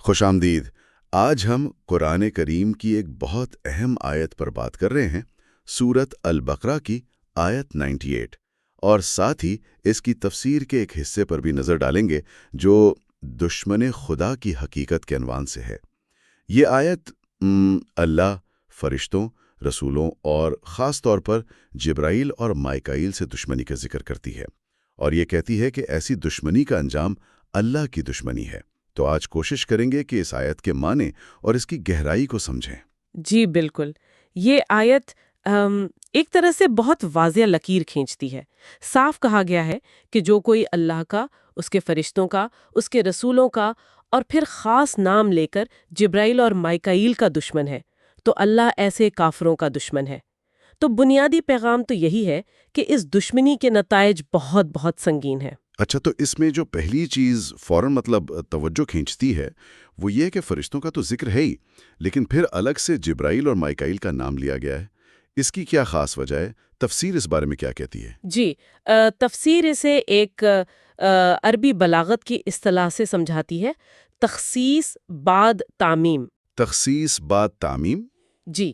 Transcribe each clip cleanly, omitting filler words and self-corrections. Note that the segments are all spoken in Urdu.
خوش آمدید۔ آج ہم قرآن کریم کی ایک بہت اہم آیت پر بات کر رہے ہیں، سورت البقرہ کی آیت 98، اور ساتھ ہی اس کی تفسیر کے ایک حصے پر بھی نظر ڈالیں گے جو دشمن خدا کی حقیقت کے عنوان سے ہے۔ یہ آیت اللہ، فرشتوں، رسولوں اور خاص طور پر جبرائیل اور مائیکائیل سے دشمنی کا ذکر کرتی ہے، اور یہ کہتی ہے کہ ایسی دشمنی کا انجام اللہ کی دشمنی ہے۔ تو آج کوشش کریں گے کہ اس آیت کے معنی اور اس کی گہرائی کو سمجھیں۔ جی بالکل، یہ آیت ایک طرح سے بہت واضح لکیر کھینچتی ہے۔ صاف کہا گیا ہے کہ جو کوئی اللہ کا، اس کے فرشتوں کا، اس کے رسولوں کا اور پھر خاص نام لے کر جبرائیل اور مائیکائیل کا دشمن ہے تو اللہ ایسے کافروں کا دشمن ہے۔ تو بنیادی پیغام تو یہی ہے کہ اس دشمنی کے نتائج بہت بہت سنگین ہیں۔ اچھا، تو اس میں جو پہلی چیز فوراً توجہ کھینچتی ہے وہ یہ کہ فرشتوں کا تو ذکر ہے ہی، لیکن پھر الگ سے جبرائیل اور مائیکائیل کا نام لیا گیا ہے۔ اس کی کیا خاص وجہ ہے؟ تفسیر اس بارے میں کیا کہتی ہے؟ جی، تفسیر اسے ایک عربی بلاغت کی اصطلاح سے سمجھاتی ہے، تخصیص بعد تعمیم۔ تخصیص بعد تعمیم؟ جی،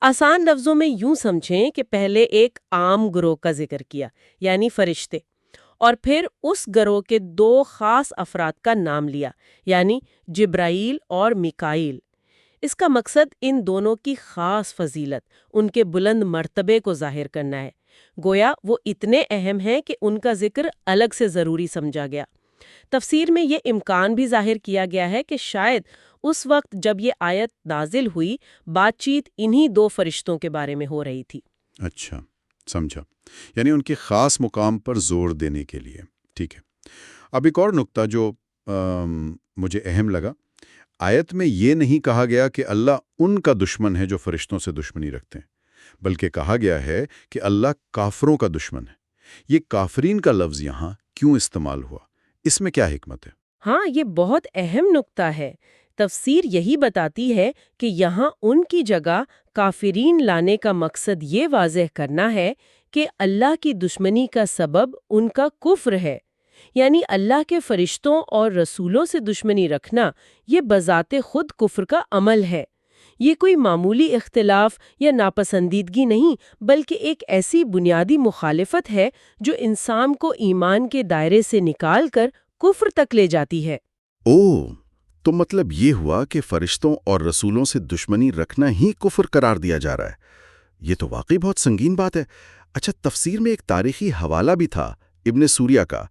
آسان لفظوں میں یوں سمجھیں کہ پہلے ایک عام گروہ کا ذکر کیا، یعنی فرشتے، اور پھر اس گروہ کے دو خاص افراد کا نام لیا، یعنی جبرائیل اور میکائیل۔ اس کا مقصد ان دونوں کی خاص فضیلت، ان کے بلند مرتبے کو ظاہر کرنا ہے۔ گویا وہ اتنے اہم ہیں کہ ان کا ذکر الگ سے ضروری سمجھا گیا۔ تفسیر میں یہ امکان بھی ظاہر کیا گیا ہے کہ شاید اس وقت جب یہ آیت نازل ہوئی، بات چیت انہی دو فرشتوں کے بارے میں ہو رہی تھی۔ اچھا، سمجھا، یعنی ان کے خاص مقام پر زور دینے کے لیے۔ ٹھیک ہے، اب ایک اور نقطہ جو مجھے اہم لگا، آیت میں یہ نہیں کہا گیا کہ اللہ ان کا دشمن ہے جو فرشتوں سے دشمنی رکھتے ہیں، بلکہ کہا گیا ہے کہ اللہ کافروں کا دشمن ہے۔ یہ کافرین کا لفظ یہاں کیوں استعمال ہوا؟ اس میں کیا حکمت ہے؟ ہاں، یہ بہت اہم نقطہ ہے۔ تفسیر یہی بتاتی ہے کہ یہاں ان کی جگہ کافرین لانے کا مقصد یہ واضح کرنا ہے کہ اللہ کی دشمنی کا سبب ان کا کفر ہے، یعنی اللہ کے فرشتوں اور رسولوں سے دشمنی رکھنا یہ بذات خود کفر کا عمل ہے۔ یہ کوئی معمولی اختلاف یا ناپسندیدگی نہیں، بلکہ ایک ایسی بنیادی مخالفت ہے جو انسان کو ایمان کے دائرے سے نکال کر کفر تک لے جاتی ہے۔ تو مطلب یہ ہوا کہ فرشتوں اور رسولوں سے دشمنی رکھنا ہی کفر قرار دیا جا رہا ہے۔ یہ تو واقعی بہت سنگین بات ہے۔ اچھا، تفسیر میں ایک تاریخی حوالہ بھی تھا، ابن سوریہ کا،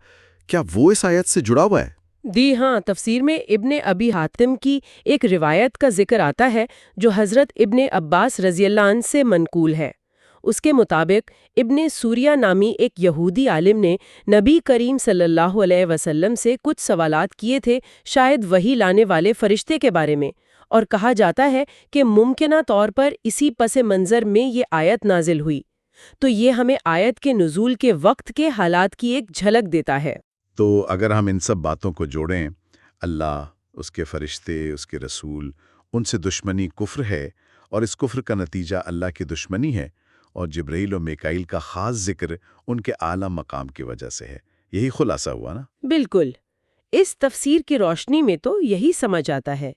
کیا وہ اس آیت سے جڑا ہوا ہے؟ جی ہاں، تفسیر میں ابن ابی حاتم کی ایک روایت کا ذکر آتا ہے جو حضرت ابن عباس رضی اللہ عنہ سے منقول ہے۔ اس کے مطابق ابن سوریہ نامی ایک یہودی عالم نے نبی کریم صلی اللہ علیہ وسلم سے کچھ سوالات کیے تھے، شاید وحی لانے والے فرشتے کے بارے میں، اور کہا جاتا ہے کہ ممکنہ طور پر اسی پس منظر میں یہ آیت نازل ہوئی۔ تو یہ ہمیں آیت کے نزول کے وقت کے حالات کی ایک جھلک دیتا ہے۔ تو اگر ہم ان سب باتوں کو جوڑیں، اللہ، اس کے فرشتے، اس کے رسول، ان سے دشمنی کفر ہے، اور اس کفر کا نتیجہ اللہ کی دشمنی ہے، اور جبرائیل و میکائیل کا خاص ذکر ان کے اعلیٰ مقام کی وجہ سے ہے، یہی خلاصہ ہوا نا؟ بالکل، اس تفسیر کی روشنی میں تو یہی سمجھ آتا ہے۔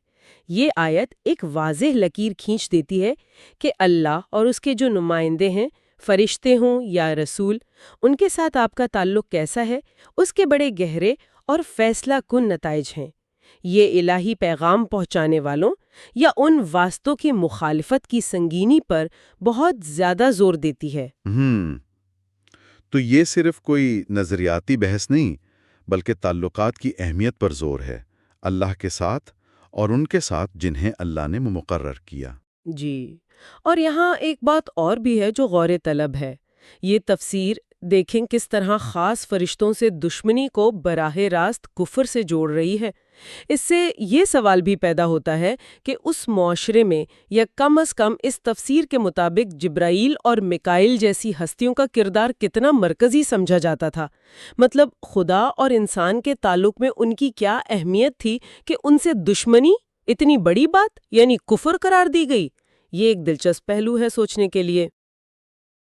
یہ آیت ایک واضح لکیر کھینچ دیتی ہے کہ اللہ اور اس کے جو نمائندے ہیں، فرشتے ہوں یا رسول، ان کے ساتھ آپ کا تعلق کیسا ہے، اس کے بڑے گہرے اور فیصلہ کن نتائج ہیں۔ یہ الہی پیغام پہنچانے والوں یا ان واسطوں کی مخالفت کی سنگینی پر بہت زیادہ زور دیتی ہے۔ تو یہ صرف کوئی نظریاتی بحث نہیں، بلکہ تعلقات کی اہمیت پر زور ہے، اللہ کے ساتھ اور ان کے ساتھ جنہیں اللہ نے مقرر کیا۔ جی، اور یہاں ایک بات اور بھی ہے جو غور طلب ہے۔ یہ تفسیر دیکھیں کس طرح خاص فرشتوں سے دشمنی کو براہ راست کفر سے جوڑ رہی ہے۔ اس سے یہ سوال بھی پیدا ہوتا ہے کہ اس معاشرے میں یا کم از کم اس تفسیر کے مطابق جبرائیل اور میکائیل جیسی ہستیوں کا کردار کتنا مرکزی سمجھا جاتا تھا۔ مطلب خدا اور انسان کے تعلق میں ان کی کیا اہمیت تھی کہ ان سے دشمنی اتنی بڑی بات یعنی کفر قرار دی گئی۔ یہ ایک دلچسپ پہلو ہے سوچنے کے لیے۔